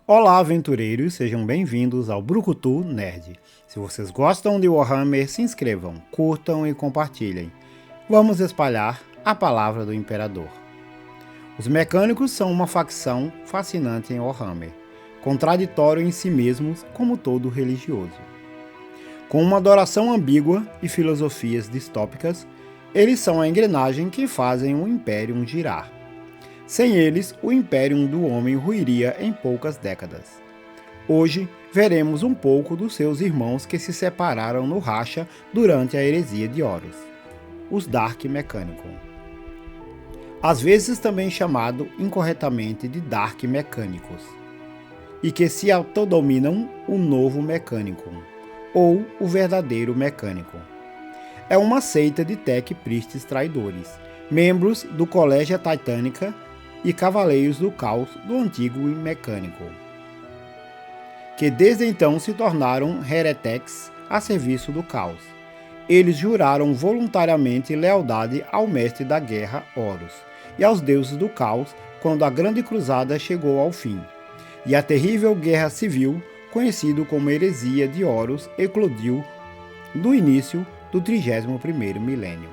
Olá, aventureiros, sejam bem-vindos ao Brucutu Nerd. Se vocês gostam de Warhammer, se inscrevam, curtam e compartilhem. Vamos espalhar a palavra do Imperador. Os mecânicos são uma facção fascinante em Warhammer, contraditório em si mesmos como todo religioso. Com uma adoração ambígua e filosofias distópicas, eles são a engrenagem que fazem o Imperium girar. Sem eles, o Imperium do Homem ruiria em poucas décadas. Hoje, veremos um pouco dos seus irmãos que se separaram no racha durante a heresia de Horus, os Dark Mechanicum. Às vezes também chamado incorretamente de Dark Mechanicus, e que se autodominam o Novo Mechanicum, ou o verdadeiro Mechanicum. É uma seita de tech priests traidores, membros do Collegia Titânica e Cavaleiros do Caos do antigo Mecânico, que desde então se tornaram heretecs a serviço do caos. Eles juraram voluntariamente lealdade ao mestre da guerra Horus e aos deuses do caos quando a grande cruzada chegou ao fim, e a terrível guerra civil, conhecido como heresia de Horus, eclodiu no início do 31º milênio.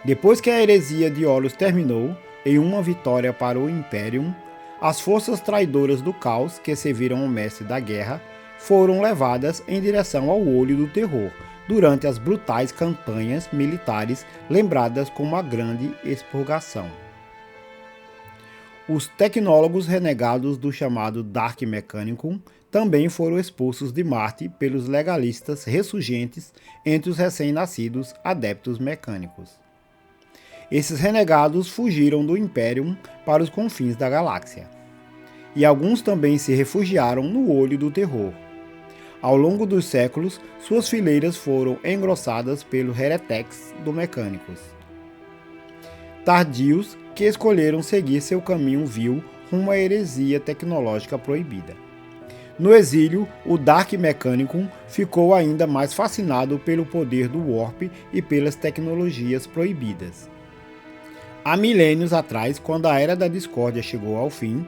Depois que a heresia de Horus terminou, em uma vitória para o Imperium, as forças traidoras do caos, que serviram ao mestre da guerra, foram levadas em direção ao Olho do Terror, durante as brutais campanhas militares lembradas como a Grande Expurgação. Os tecnólogos renegados do chamado Dark Mechanicum também foram expulsos de Marte pelos legalistas ressurgentes entre os recém-nascidos adeptos mecânicos. Esses renegados fugiram do Imperium para os confins da galáxia, e alguns também se refugiaram no Olho do Terror. Ao longo dos séculos, suas fileiras foram engrossadas pelos heretecs do Mecânicos, tardios que escolheram seguir seu caminho vil rumo à heresia tecnológica proibida. No exílio, o Dark Mechanicum ficou ainda mais fascinado pelo poder do Warp e pelas tecnologias proibidas. Há milênios atrás, quando a Era da Discórdia chegou ao fim,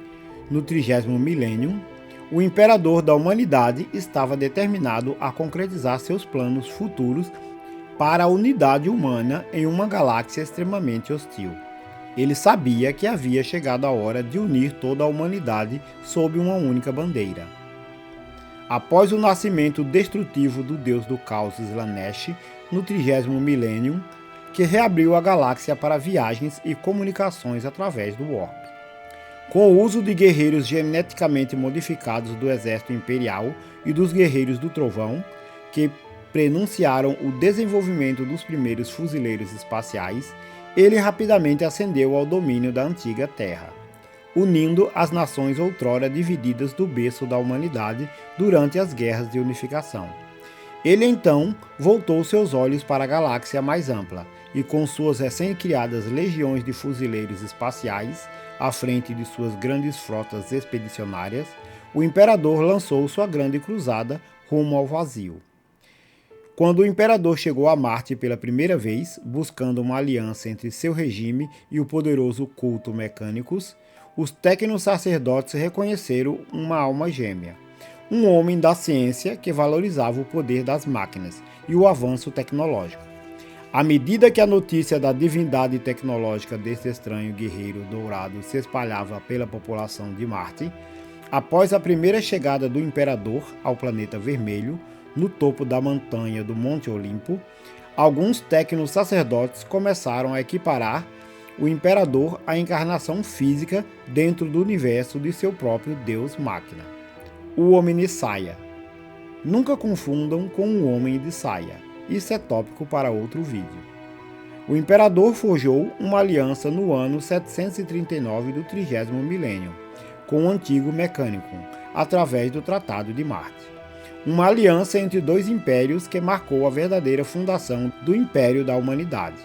no 30º milênio, o Imperador da Humanidade estava determinado a concretizar seus planos futuros para a unidade humana em uma galáxia extremamente hostil. Ele sabia que havia chegado a hora de unir toda a humanidade sob uma única bandeira. Após o nascimento destrutivo do deus do caos Slaanesh, no 30º milênio, que reabriu a galáxia para viagens e comunicações através do Warp. Com o uso de guerreiros geneticamente modificados do Exército Imperial e dos Guerreiros do Trovão, que prenunciaram o desenvolvimento dos primeiros fuzileiros espaciais, ele rapidamente ascendeu ao domínio da antiga Terra, unindo as nações outrora divididas do berço da humanidade durante as guerras de unificação. Ele então voltou seus olhos para a galáxia mais ampla, e com suas recém-criadas legiões de fuzileiros espaciais, à frente de suas grandes frotas expedicionárias, o Imperador lançou sua grande cruzada rumo ao vazio. Quando o Imperador chegou a Marte pela primeira vez, buscando uma aliança entre seu regime e o poderoso culto Mecânicos, os tecno-sacerdotes reconheceram uma alma gêmea, um homem da ciência que valorizava o poder das máquinas e o avanço tecnológico. À medida que a notícia da divindade tecnológica desse estranho guerreiro dourado se espalhava pela população de Marte, após a primeira chegada do Imperador ao planeta vermelho, no topo da montanha do Monte Olimpo, alguns tecno-sacerdotes começaram a equiparar o Imperador à encarnação física dentro do universo de seu próprio Deus-Máquina, o Omnissaia. Nunca confundam com o Homem de Saia. Isso é tópico para outro vídeo. O Imperador forjou uma aliança no ano 739 do 30º milênio, com o antigo Mecânicum, através do Tratado de Marte. Uma aliança entre dois impérios que marcou a verdadeira fundação do Império da Humanidade.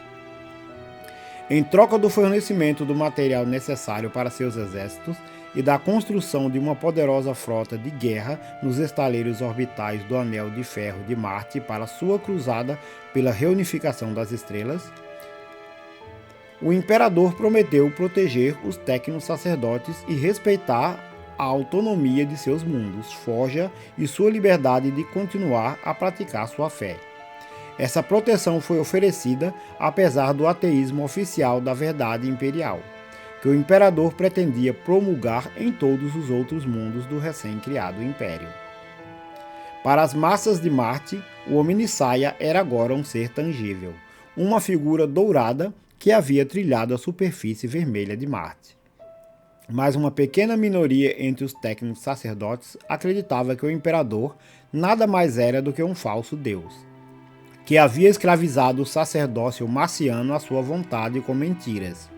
Em troca do fornecimento do material necessário para seus exércitos e da construção de uma poderosa frota de guerra nos estaleiros orbitais do Anel de Ferro de Marte para sua cruzada pela reunificação das estrelas, o Imperador prometeu proteger os tecno-sacerdotes e respeitar a autonomia de seus mundos, forja e sua liberdade de continuar a praticar sua fé. Essa proteção foi oferecida apesar do ateísmo oficial da verdade imperial, que o imperador pretendia promulgar em todos os outros mundos do recém-criado império. Para as massas de Marte, o Omnissiah era agora um ser tangível, uma figura dourada que havia trilhado a superfície vermelha de Marte. Mas uma pequena minoria entre os técnicos sacerdotes acreditava que o imperador nada mais era do que um falso deus, que havia escravizado o sacerdócio marciano à sua vontade com mentiras.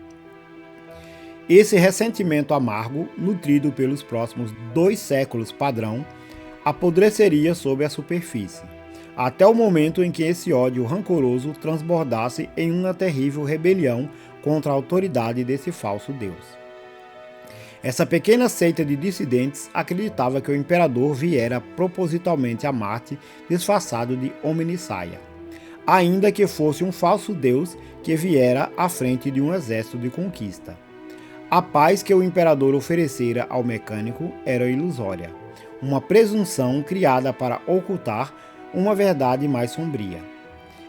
Esse ressentimento amargo, nutrido pelos próximos 2 séculos padrão, apodreceria sob a superfície, até o momento em que esse ódio rancoroso transbordasse em uma terrível rebelião contra a autoridade desse falso deus. Essa pequena seita de dissidentes acreditava que o imperador viera propositalmente a Marte disfarçado de Omnissiah, ainda que fosse um falso deus que viera à frente de um exército de conquista. A paz que o imperador oferecera ao mecânico era ilusória, uma presunção criada para ocultar uma verdade mais sombria.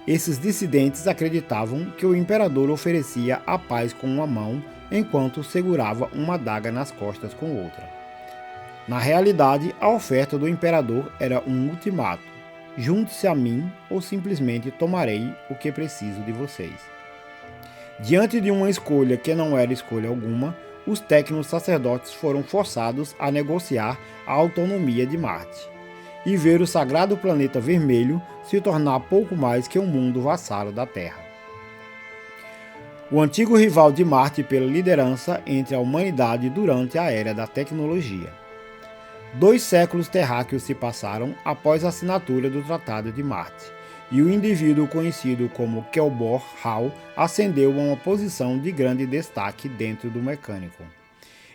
Esses dissidentes acreditavam que o imperador oferecia a paz com uma mão enquanto segurava uma adaga nas costas com outra. Na realidade, a oferta do imperador era um ultimato: junte-se a mim ou simplesmente tomarei o que preciso de vocês. Diante de uma escolha que não era escolha alguma, os técnicos sacerdotes foram forçados a negociar a autonomia de Marte e ver o sagrado planeta vermelho se tornar pouco mais que um mundo vassalo da Terra. O antigo rival de Marte pela liderança entre a humanidade durante a Era da Tecnologia. 2 séculos terráqueos se passaram após a assinatura do Tratado de Marte, e o indivíduo conhecido como Kelbor Hall ascendeu a uma posição de grande destaque dentro do mecânico.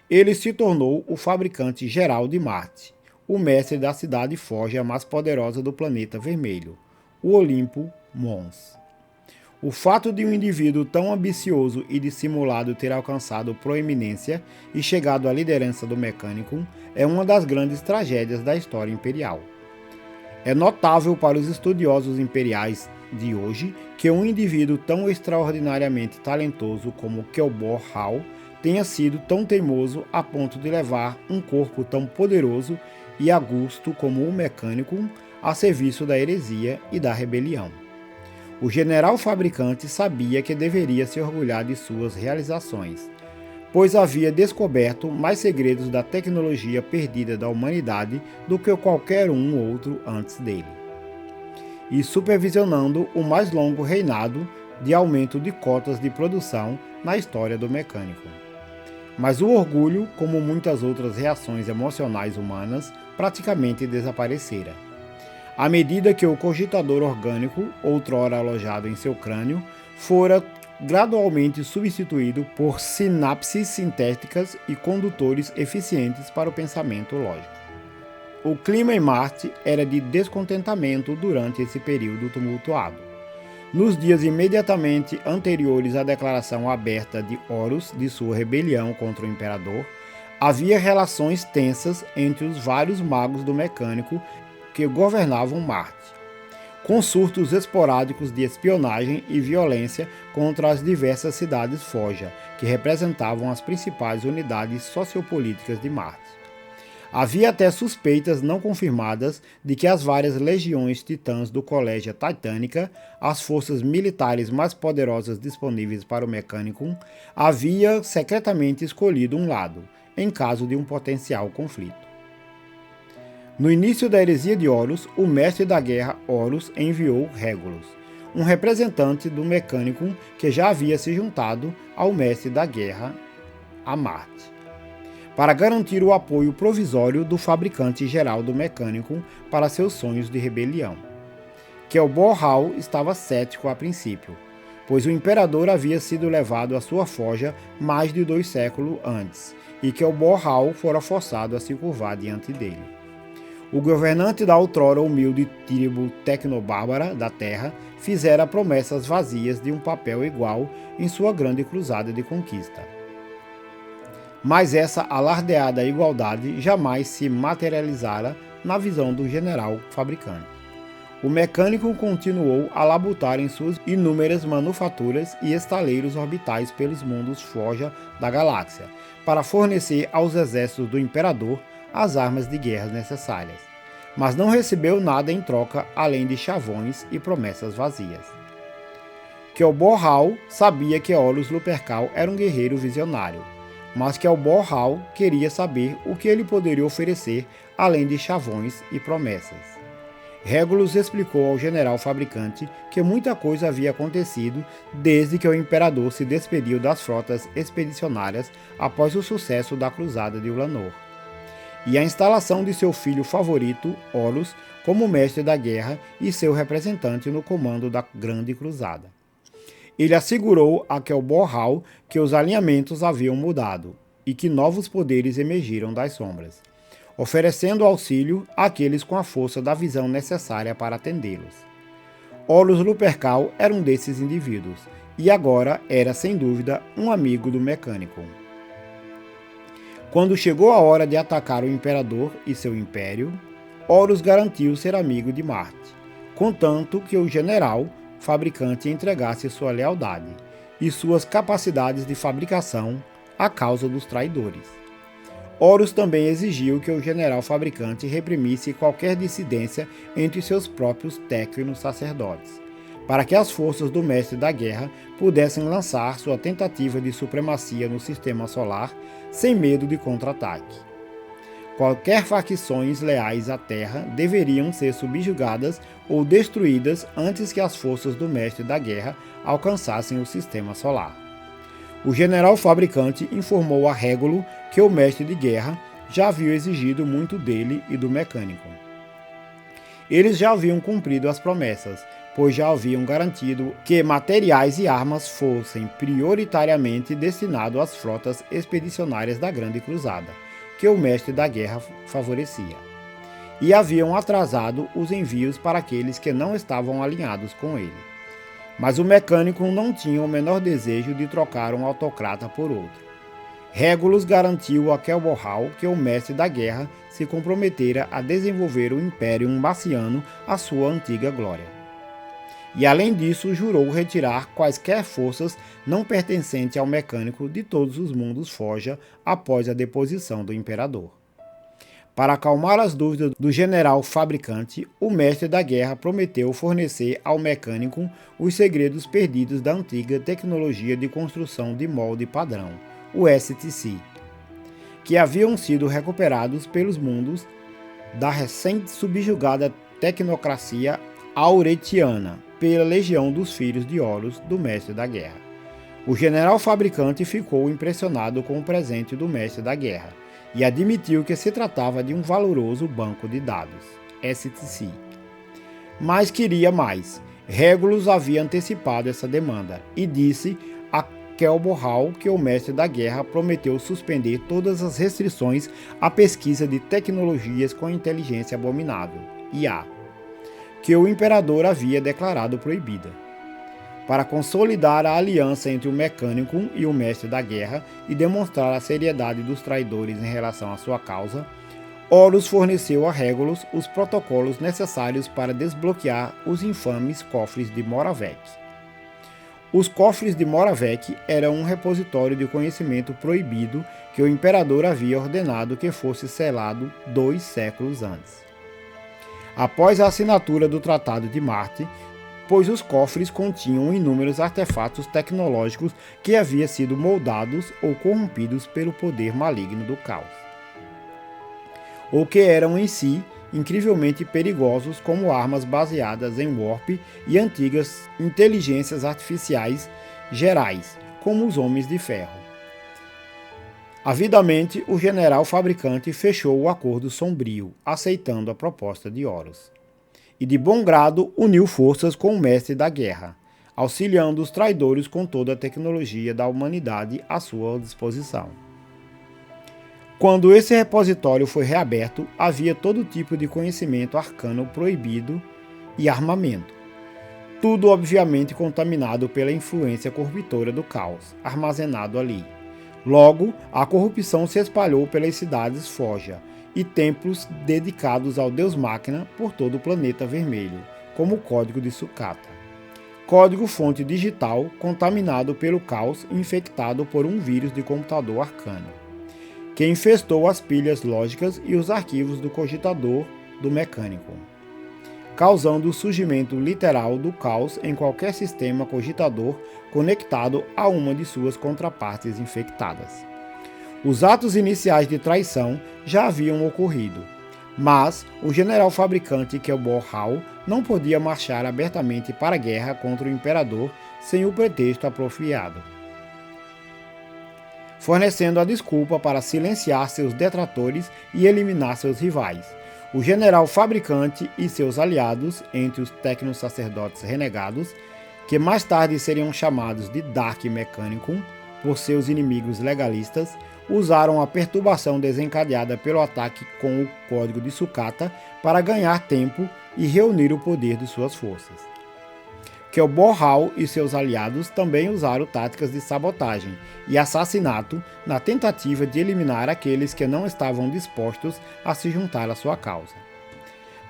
Ele se tornou o fabricante geral de Marte, o mestre da cidade forja mais poderosa do planeta vermelho, o Olimpo Mons. O fato de um indivíduo tão ambicioso e dissimulado ter alcançado proeminência e chegado à liderança do mecânico é uma das grandes tragédias da história imperial. É notável para os estudiosos imperiais de hoje que um indivíduo tão extraordinariamente talentoso como Kelbor Hall tenha sido tão teimoso a ponto de levar um corpo tão poderoso e augusto como o mecânico a serviço da heresia e da rebelião. O general fabricante sabia que deveria se orgulhar de suas realizações, pois havia descoberto mais segredos da tecnologia perdida da humanidade do que qualquer um outro antes dele, e supervisionando o mais longo reinado de aumento de cotas de produção na história do mecânico. Mas o orgulho, como muitas outras reações emocionais humanas, praticamente desaparecera. À medida que o cogitador orgânico, outrora alojado em seu crânio, fora gradualmente substituído por sinapses sintéticas e condutores eficientes para o pensamento lógico. O clima em Marte era de descontentamento durante esse período tumultuado. Nos dias imediatamente anteriores à declaração aberta de Horus de sua rebelião contra o imperador, havia relações tensas entre os vários magos do mecânico que governavam Marte, com surtos esporádicos de espionagem e violência contra as diversas cidades Forja, que representavam as principais unidades sociopolíticas de Marte. Havia até suspeitas não confirmadas de que as várias legiões titãs do Colégio Titânica, as forças militares mais poderosas disponíveis para o Mechanicum, havia secretamente escolhido um lado, em caso de um potencial conflito. No início da heresia de Horus, o mestre da guerra Horus enviou Regulus, um representante do Mechanicum que já havia se juntado ao mestre da guerra, a Marte, para garantir o apoio provisório do fabricante geral do Mechanicum para seus sonhos de rebelião. Kelbor Hall estava cético a princípio, pois o imperador havia sido levado à sua forja mais de 2 séculos antes, e Kelbor Hall fora forçado a se curvar diante dele. O governante da outrora humilde tribo tecnobárbara da Terra fizera promessas vazias de um papel igual em sua grande cruzada de conquista. Mas essa alardeada igualdade jamais se materializara na visão do general fabricante. O mecânico continuou a labutar em suas inúmeras manufaturas e estaleiros orbitais pelos mundos forja da galáxia, para fornecer aos exércitos do imperador as armas de guerra necessárias, mas não recebeu nada em troca além de chavões e promessas vazias. Kelborhal sabia que Horus Lupercal era um guerreiro visionário, mas Kelborhal queria saber o que ele poderia oferecer além de chavões e promessas. Regulus explicou ao general fabricante que muita coisa havia acontecido desde que o imperador se despediu das frotas expedicionárias após o sucesso da cruzada de Ulanor, e a instalação de seu filho favorito, Horus, como mestre da guerra e seu representante no comando da Grande Cruzada. Ele assegurou a Kelborhal que os alinhamentos haviam mudado e que novos poderes emergiram das sombras, oferecendo auxílio àqueles com a força da visão necessária para atendê-los. Horus Lupercal era um desses indivíduos, e agora era, sem dúvida, um amigo do mecânico. Quando chegou a hora de atacar o imperador e seu império, Horus garantiu ser amigo de Marte, contanto que o general fabricante entregasse sua lealdade e suas capacidades de fabricação à causa dos traidores. Horus também exigiu que o general fabricante reprimisse qualquer dissidência entre seus próprios técnicos sacerdotes, para que as forças do mestre da guerra pudessem lançar sua tentativa de supremacia no sistema solar sem medo de contra-ataque. Qualquer facções leais à Terra deveriam ser subjugadas ou destruídas antes que as forças do mestre da guerra alcançassem o sistema solar. O general fabricante informou a Regulus que o mestre de guerra já havia exigido muito dele e do mecânico. Eles já haviam cumprido as promessas, pois já haviam garantido que materiais e armas fossem prioritariamente destinados às frotas expedicionárias da Grande Cruzada, que o mestre da guerra favorecia, e haviam atrasado os envios para aqueles que não estavam alinhados com ele. Mas o mecânico não tinha o menor desejo de trocar um autocrata por outro. Regulus garantiu a Kelborhal que o mestre da guerra se comprometera a desenvolver o Império Marciano à sua antiga glória. E além disso, jurou retirar quaisquer forças não pertencentes ao mecânico de todos os mundos Forja após a deposição do imperador. Para acalmar as dúvidas do general fabricante, o mestre da guerra prometeu fornecer ao mecânico os segredos perdidos da antiga tecnologia de construção de molde padrão, o STC, que haviam sido recuperados pelos mundos da recente subjugada tecnocracia auretiana pela legião dos filhos de Horus do mestre da guerra. O general fabricante ficou impressionado com o presente do mestre da guerra e admitiu que se tratava de um valoroso banco de dados, STC. Mas queria mais. Regulus havia antecipado essa demanda e disse a Kelborhal que o mestre da guerra prometeu suspender todas as restrições à pesquisa de tecnologias com inteligência abominável, IA, que o imperador havia declarado proibida. Para consolidar a aliança entre o mecânico e o mestre da guerra e demonstrar a seriedade dos traidores em relação à sua causa, Horus forneceu a Regulus os protocolos necessários para desbloquear os infames cofres de Moravec. Os cofres de Moravec eram um repositório de conhecimento proibido que o imperador havia ordenado que fosse selado 2 séculos antes. Após a assinatura do Tratado de Marte, pois os cofres continham inúmeros artefatos tecnológicos que haviam sido moldados ou corrompidos pelo poder maligno do caos, ou que eram em si incrivelmente perigosos como armas baseadas em warp e antigas inteligências artificiais gerais, como os Homens de Ferro. Avidamente, o general fabricante fechou o acordo sombrio, aceitando a proposta de Horus. E de bom grado uniu forças com o mestre da guerra, auxiliando os traidores com toda a tecnologia da humanidade à sua disposição. Quando esse repositório foi reaberto, havia todo tipo de conhecimento arcano proibido e armamento. Tudo obviamente contaminado pela influência corruptora do caos, armazenado ali. Logo, a corrupção se espalhou pelas cidades Forja e templos dedicados ao Deus Máquina por todo o planeta vermelho, como o Código de Sucata. Código-fonte digital contaminado pelo caos e infectado por um vírus de computador arcano, que infestou as pilhas lógicas e os arquivos do cogitador do mecânico, causando o surgimento literal do caos em qualquer sistema cogitador conectado a uma de suas contrapartes infectadas. Os atos iniciais de traição já haviam ocorrido, mas o general fabricante Kelbor Hall não podia marchar abertamente para a guerra contra o imperador sem o pretexto apropriado, fornecendo a desculpa para silenciar seus detratores e eliminar seus rivais. O general fabricante e seus aliados, entre os tecno-sacerdotes renegados, que mais tarde seriam chamados de Dark Mechanicum por seus inimigos legalistas, usaram a perturbação desencadeada pelo ataque com o Código de Sucata para ganhar tempo e reunir o poder de suas forças. Kelbor Hall e seus aliados também usaram táticas de sabotagem e assassinato na tentativa de eliminar aqueles que não estavam dispostos a se juntar à sua causa.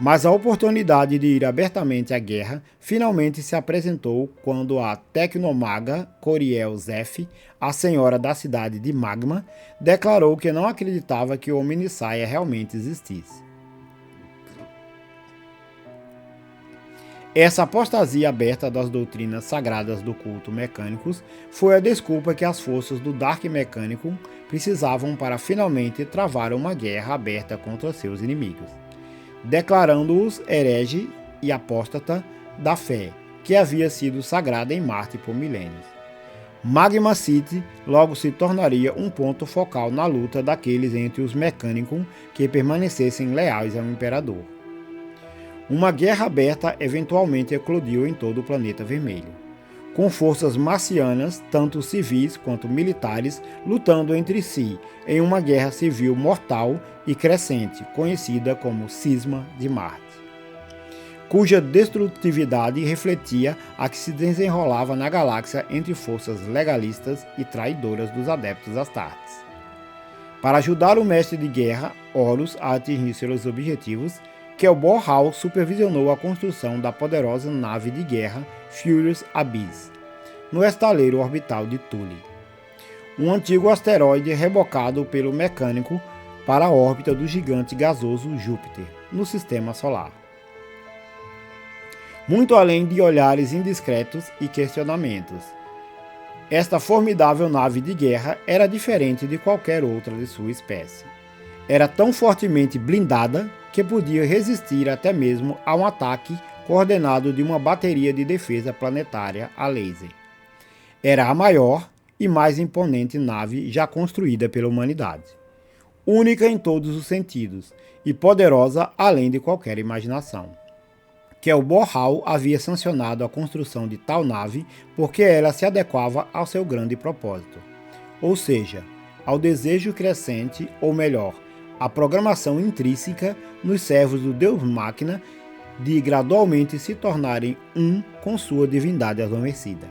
Mas a oportunidade de ir abertamente à guerra finalmente se apresentou quando a tecnomaga Coriel Zeph, a senhora da cidade de Magma, declarou que não acreditava que o Omnissiah realmente existisse. Essa apostasia aberta das doutrinas sagradas do culto mecânicos foi a desculpa que as forças do Dark Mechanicum precisavam para finalmente travar uma guerra aberta contra seus inimigos, declarando-os herege e apóstata da fé, que havia sido sagrada em Marte por milênios. Magma City logo se tornaria um ponto focal na luta daqueles entre os Mechanicum que permanecessem leais ao Imperador. Uma guerra aberta eventualmente eclodiu em todo o planeta vermelho, com forças marcianas, tanto civis quanto militares, lutando entre si em uma guerra civil mortal e crescente, conhecida como Cisma de Marte, cuja destrutividade refletia a que se desenrolava na galáxia entre forças legalistas e traidoras dos adeptos Astartes. Para ajudar o mestre de guerra, Horus, a atingir seus objetivos, Kelbor Hall supervisionou a construção da poderosa nave de guerra Furious Abyss, no estaleiro orbital de Thule, um antigo asteroide rebocado pelo mecânico para a órbita do gigante gasoso Júpiter, no Sistema Solar. Muito além de olhares indiscretos e questionamentos, esta formidável nave de guerra era diferente de qualquer outra de sua espécie. Era tão fortemente blindada que podia resistir até mesmo a um ataque coordenado de uma bateria de defesa planetária a laser. Era a maior e mais imponente nave já construída pela humanidade, única em todos os sentidos e poderosa além de qualquer imaginação. Kelbor Hall havia sancionado a construção de tal nave porque ela se adequava ao seu grande propósito, ou seja, ao desejo crescente, ou melhor, a programação intrínseca nos servos do Deus Máquina de gradualmente se tornarem um com sua divindade adormecida.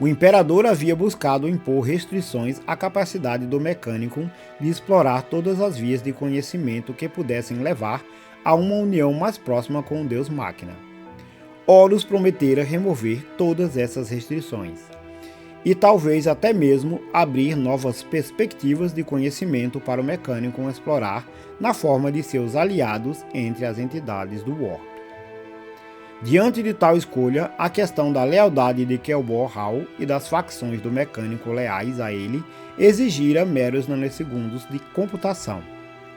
O imperador havia buscado impor restrições à capacidade do Mechanicum de explorar todas as vias de conhecimento que pudessem levar a uma união mais próxima com o Deus Máquina. Horus prometera remover todas essas restrições, e talvez até mesmo abrir novas perspectivas de conhecimento para o Mechanicum explorar na forma de seus aliados entre as entidades do Warp. Diante de tal escolha, a questão da lealdade de Kelbor Hall e das facções do Mecânico leais a ele exigira meros nanosegundos de computação.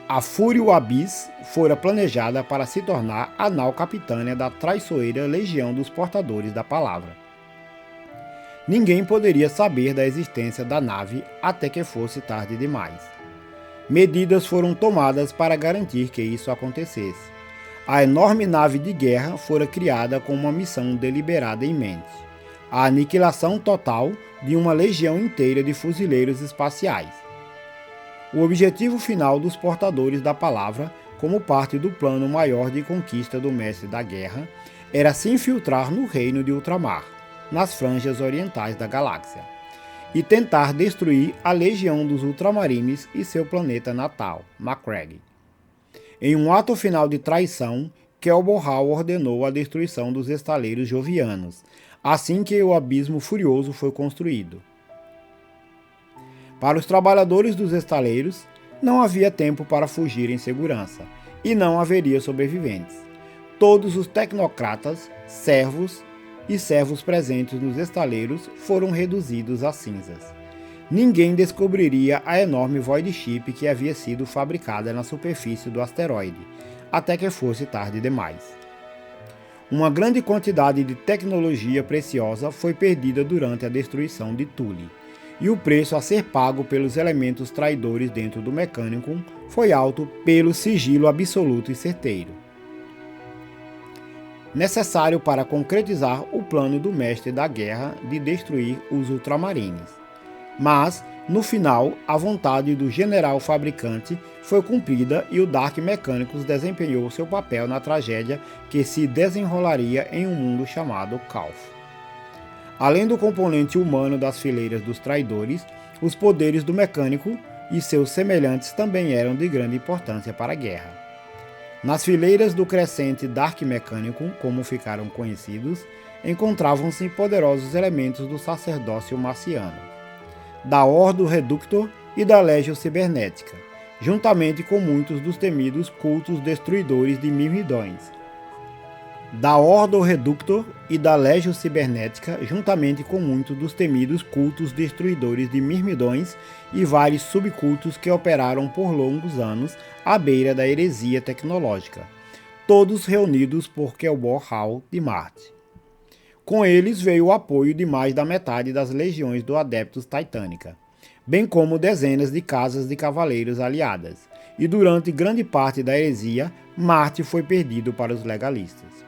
A Fúria Abyss fora planejada para se tornar a nau capitânia da traiçoeira Legião dos Portadores da Palavra. Ninguém poderia saber da existência da nave até que fosse tarde demais. Medidas foram tomadas para garantir que isso acontecesse. A enorme nave de guerra fora criada com uma missão deliberada em mente: a aniquilação total de uma legião inteira de fuzileiros espaciais. O objetivo final dos portadores da palavra, como parte do plano maior de conquista do mestre da guerra, era se infiltrar no reino de ultramar, nas franjas orientais da galáxia, e tentar destruir a Legião dos Ultramarines e seu planeta natal, Macragge. Em um ato final de traição, Kelborhal ordenou a destruição dos estaleiros jovianos, assim que o Abismo Furioso foi construído. Para os trabalhadores dos estaleiros, não havia tempo para fugir em segurança, e não haveria sobreviventes. Todos os tecnocratas, servos e servos presentes nos estaleiros foram reduzidos a cinzas. Ninguém descobriria a enorme Void Ship que havia sido fabricada na superfície do asteroide, até que fosse tarde demais. Uma grande quantidade de tecnologia preciosa foi perdida durante a destruição de Thule, e o preço a ser pago pelos elementos traidores dentro do Mechanicum foi alto pelo sigilo absoluto e certeiro, necessário para concretizar o plano do Mestre da Guerra de destruir os Ultramarines. Mas, no final, a vontade do General Fabricante foi cumprida e o Dark Mechanicus desempenhou seu papel na tragédia que se desenrolaria em um mundo chamado Calth. Além do componente humano das fileiras dos traidores, os poderes do Mecânico e seus semelhantes também eram de grande importância para a guerra. Nas fileiras do crescente Dark Mechanicum, como ficaram conhecidos, encontravam-se poderosos elementos do sacerdócio marciano, da Ordo Reductor e da Legio Cibernética, juntamente com muitos dos temidos cultos destruidores de Myrmidões. Da Ordo Reductor e da Legio Cibernética, juntamente com muitos dos temidos cultos destruidores de Myrmidões e vários subcultos que operaram por longos anos à beira da heresia tecnológica, todos reunidos por Kelborhal de Marte. Com eles veio o apoio de mais da metade das legiões do Adeptus Titânica, bem como dezenas de casas de cavaleiros aliadas, e durante grande parte da heresia, Marte foi perdido para os legalistas.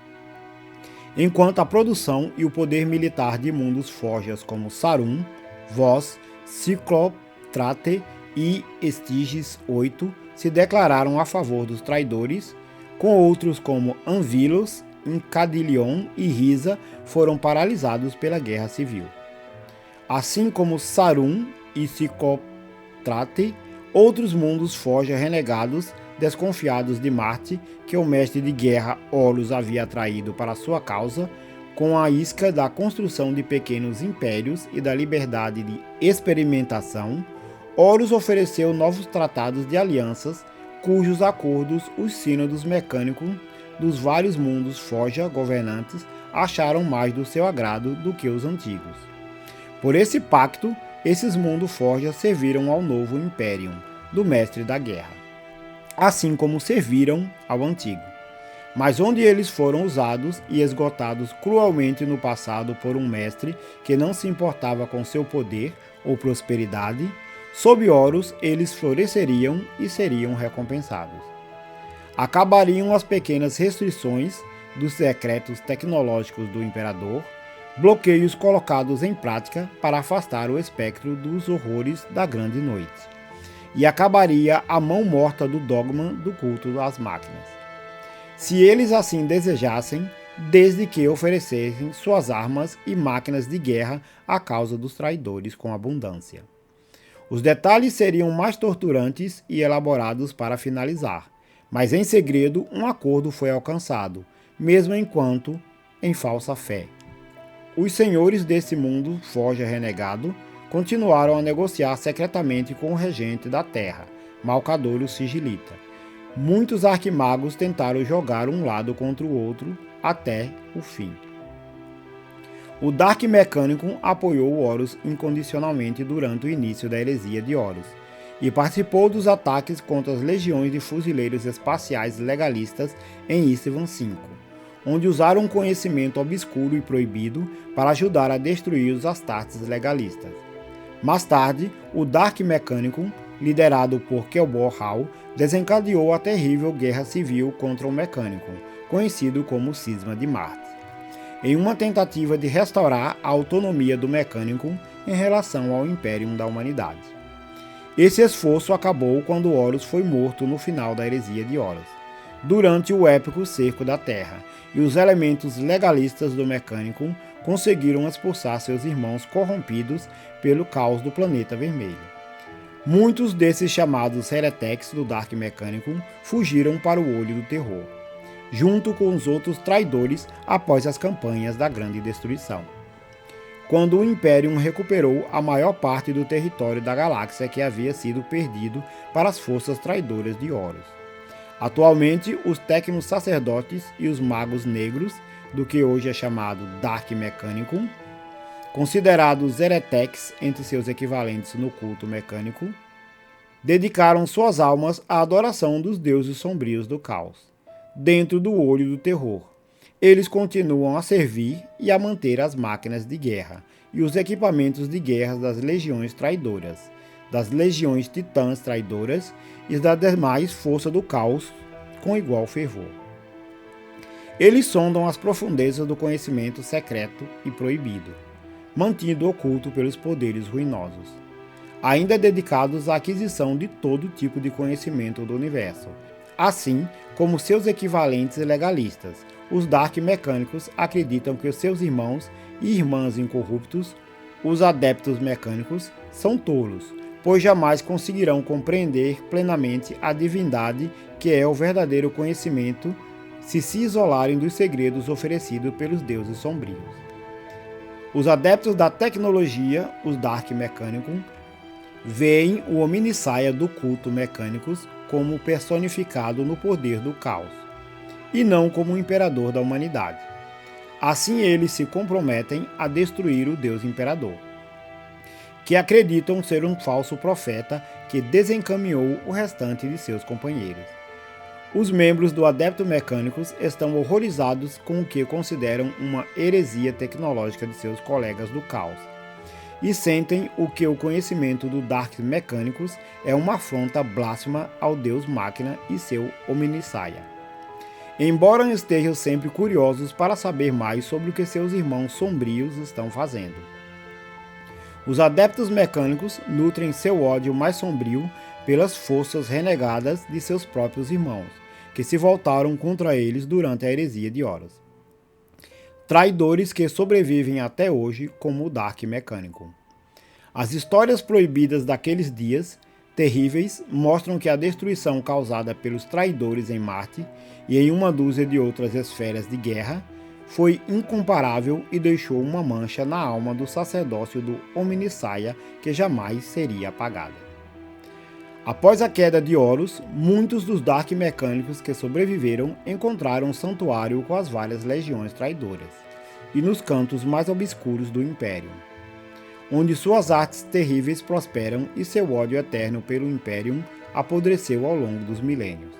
Enquanto a produção e o poder militar de mundos forjas como Sarum, Voss, Cyclotrate e Styges VIII se declararam a favor dos traidores, com outros como Anvilos, Encadillion e Risa foram paralisados pela guerra civil. Assim como Sarum e Cyclotrate, outros mundos forja renegados, desconfiados de Marte, que o mestre de guerra Horus havia atraído para sua causa, com a isca da construção de pequenos impérios e da liberdade de experimentação, Horus ofereceu novos tratados de alianças, cujos acordos os sínodos mecânicos dos vários mundos forja governantes acharam mais do seu agrado do que os antigos. Por esse pacto, esses mundos forja serviram ao novo Imperium, do mestre da guerra, assim como serviram ao antigo, mas onde eles foram usados e esgotados cruelmente no passado por um mestre que não se importava com seu poder ou prosperidade, sob Horus eles floresceriam e seriam recompensados. Acabariam as pequenas restrições dos decretos tecnológicos do Imperador, bloqueios colocados em prática para afastar o espectro dos horrores da Grande Noite, e acabaria a mão morta do dogma do culto às máquinas, se eles assim desejassem, desde que oferecessem suas armas e máquinas de guerra à causa dos traidores com abundância. Os detalhes seriam mais torturantes e elaborados para finalizar, mas em segredo um acordo foi alcançado, mesmo enquanto em falsa fé. Os senhores desse mundo forja renegado continuaram a negociar secretamente com o regente da Terra, Malcador Sigilita. Muitos arquimagos tentaram jogar um lado contra o outro até o fim. O Dark Mechanicum apoiou Horus incondicionalmente durante o início da heresia de Horus, e participou dos ataques contra as legiões de fuzileiros espaciais legalistas em Istvan V, onde usaram um conhecimento obscuro e proibido para ajudar a destruir os Astartes legalistas. Mais tarde, o Dark Mechanicum, liderado por Kelborhal, desencadeou a terrível guerra civil contra o Mechanicum, conhecido como Cisma de Marte, em uma tentativa de restaurar a autonomia do Mechanicum em relação ao Imperium da Humanidade. Esse esforço acabou quando Horus foi morto no final da heresia de Horus, durante o épico cerco da Terra, e os elementos legalistas do Mechanicum conseguiram expulsar seus irmãos corrompidos pelo caos do planeta vermelho. Muitos desses chamados Heretics do Dark Mechanicum fugiram para o Olho do Terror, junto com os outros traidores após as campanhas da Grande Destruição, quando o Imperium recuperou a maior parte do território da galáxia que havia sido perdido para as forças traidoras de Horus. Atualmente, os Tecno-Sacerdotes e os Magos Negros, do que hoje é chamado Dark Mechanicum, considerados Heretics entre seus equivalentes no culto mecânico, dedicaram suas almas à adoração dos deuses sombrios do caos, dentro do Olho do Terror. Eles continuam a servir e a manter as máquinas de guerra e os equipamentos de guerra das legiões traidoras, das legiões titãs traidoras e das demais forças do caos com igual fervor. Eles sondam as profundezas do conhecimento secreto e proibido, mantido oculto pelos poderes ruinosos, ainda dedicados à aquisição de todo tipo de conhecimento do universo, assim como seus equivalentes legalistas. Os Dark Mecânicos acreditam que os seus irmãos e irmãs incorruptos, os Adeptos Mecânicos, são tolos, pois jamais conseguirão compreender plenamente a divindade que é o verdadeiro conhecimento se isolarem dos segredos oferecidos pelos deuses sombrios. Os adeptos da tecnologia, os Dark Mechanicum, veem o Omnissaia do culto Mecânicos como personificado no poder do caos, e não como o imperador da humanidade. Assim eles se comprometem a destruir o Deus Imperador, que acreditam ser um falso profeta que desencaminhou o restante de seus companheiros. Os membros do Adepto Mecânicos estão horrorizados com o que consideram uma heresia tecnológica de seus colegas do caos, e sentem que o conhecimento do Dark Mecânicos é uma afronta blasfema ao Deus Máquina e seu Omnissaia. Embora estejam sempre curiosos para saber mais sobre o que seus irmãos sombrios estão fazendo. Os Adeptos Mecânicos nutrem seu ódio mais sombrio pelas forças renegadas de seus próprios irmãos, que se voltaram contra eles durante a heresia de Horus. Traidores que sobrevivem até hoje como o Dark Mechanicum. As histórias proibidas daqueles dias terríveis mostram que a destruição causada pelos traidores em Marte e em uma dúzia de outras esferas de guerra foi incomparável e deixou uma mancha na alma do sacerdócio do Omnissaia que jamais seria apagada. Após a queda de Horus, muitos dos Dark Mecânicos que sobreviveram encontraram um santuário com as várias legiões traidoras, e nos cantos mais obscuros do Império, onde suas artes terríveis prosperam e seu ódio eterno pelo Imperium apodreceu ao longo dos milênios.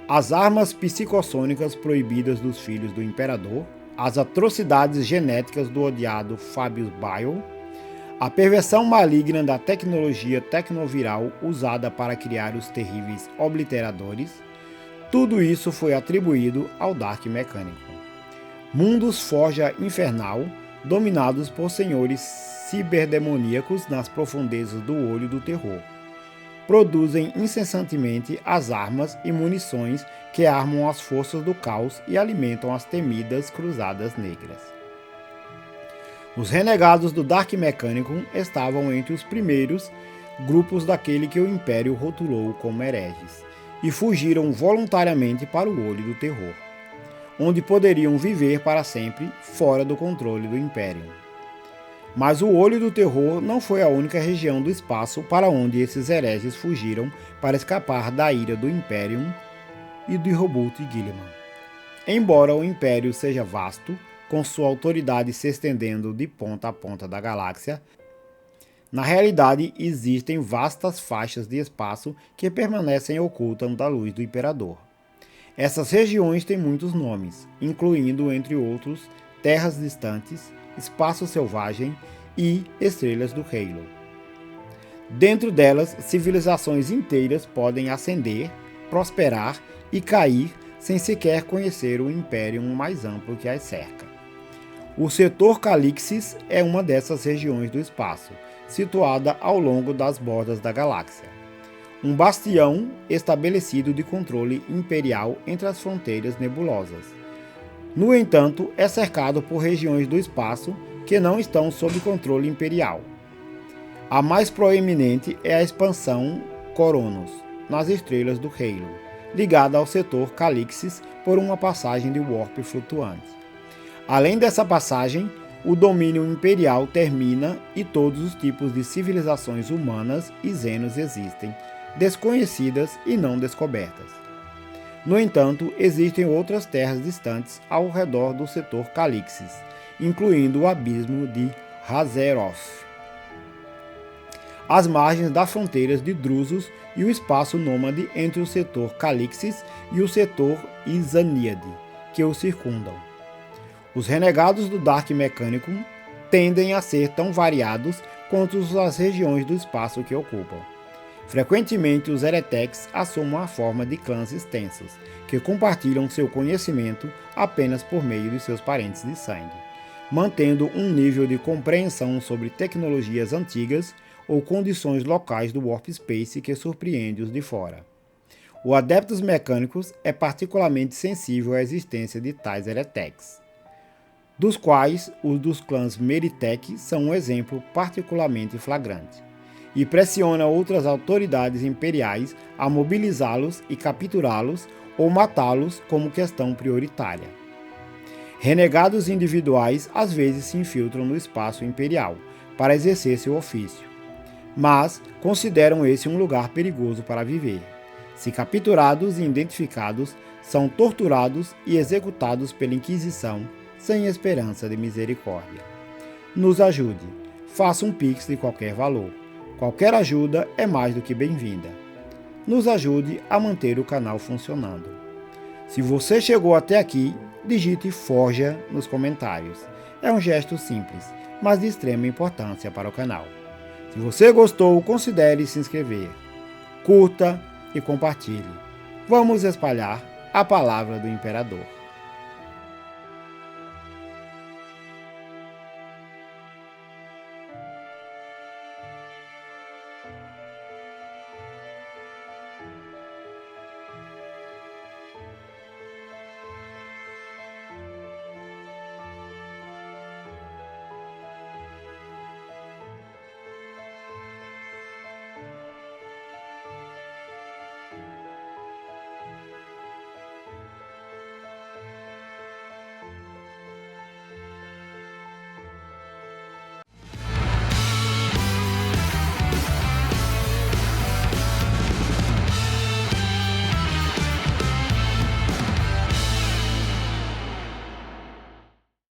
As armas psicossônicas proibidas dos filhos do Imperador, as atrocidades genéticas do odiado Fabius Bile, a perversão maligna da tecnologia tecnoviral usada para criar os terríveis obliteradores, tudo isso foi atribuído ao Dark Mechanicum. Mundos forja infernal, dominados por senhores ciberdemoníacos nas profundezas do Olho do Terror, produzem incessantemente as armas e munições que armam as forças do caos e alimentam as temidas Cruzadas Negras. Os renegados do Dark Mechanicum estavam entre os primeiros grupos daquele que o Império rotulou como hereges, e fugiram voluntariamente para o Olho do Terror, onde poderiam viver para sempre fora do controle do Império. Mas o Olho do Terror não foi a única região do espaço para onde esses hereges fugiram para escapar da ira do Imperium e do Robult Guilliman. Embora o Império seja vasto, com sua autoridade se estendendo de ponta a ponta da galáxia, na realidade existem vastas faixas de espaço que permanecem ocultas da luz do Imperador. Essas regiões têm muitos nomes, incluindo, entre outros, terras distantes, espaço selvagem e estrelas do Halo. Dentro delas, civilizações inteiras podem ascender, prosperar e cair sem sequer conhecer o Império mais amplo que as cerca. O setor Calixis é uma dessas regiões do espaço, situada ao longo das bordas da galáxia. Um bastião estabelecido de controle imperial entre as fronteiras nebulosas, No entanto, é cercado por regiões do espaço que não estão sob controle imperial. A mais proeminente é a expansão Coronos, nas estrelas do Halo, ligada ao setor Calixis por uma passagem de warp flutuante. Além dessa passagem, o domínio imperial termina e todos os tipos de civilizações humanas e Xenos existem, desconhecidas e não descobertas. No entanto, existem outras terras distantes ao redor do setor Calixis, incluindo o abismo de Azeroth, as margens das fronteiras de Drusos e o espaço nômade entre o setor Calixis e o setor Izaniad, que o circundam. Os renegados do Dark Mechanicum tendem a ser tão variados quanto as regiões do espaço que ocupam. Frequentemente, os Heretics assumem a forma de clãs extensos, que compartilham seu conhecimento apenas por meio de seus parentes de sangue, mantendo um nível de compreensão sobre tecnologias antigas ou condições locais do Warp Space que surpreende os de fora. O Adeptos Mecânicos é particularmente sensível à existência de tais Heretics, dos quais os dos clãs Meritech são um exemplo particularmente flagrante, e pressiona outras autoridades imperiais a mobilizá-los e capturá-los ou matá-los como questão prioritária. Renegados individuais às vezes se infiltram no espaço imperial para exercer seu ofício, mas consideram esse um lugar perigoso para viver. Se capturados e identificados, são torturados e executados pela Inquisição sem esperança de misericórdia. Nos ajude. Faça um Pix de qualquer valor. Qualquer ajuda é mais do que bem-vinda. Nos ajude a manter o canal funcionando. Se você chegou até aqui, digite Forja nos comentários. É um gesto simples, mas de extrema importância para o canal. Se você gostou, considere se inscrever. Curta e compartilhe. Vamos espalhar a palavra do Imperador.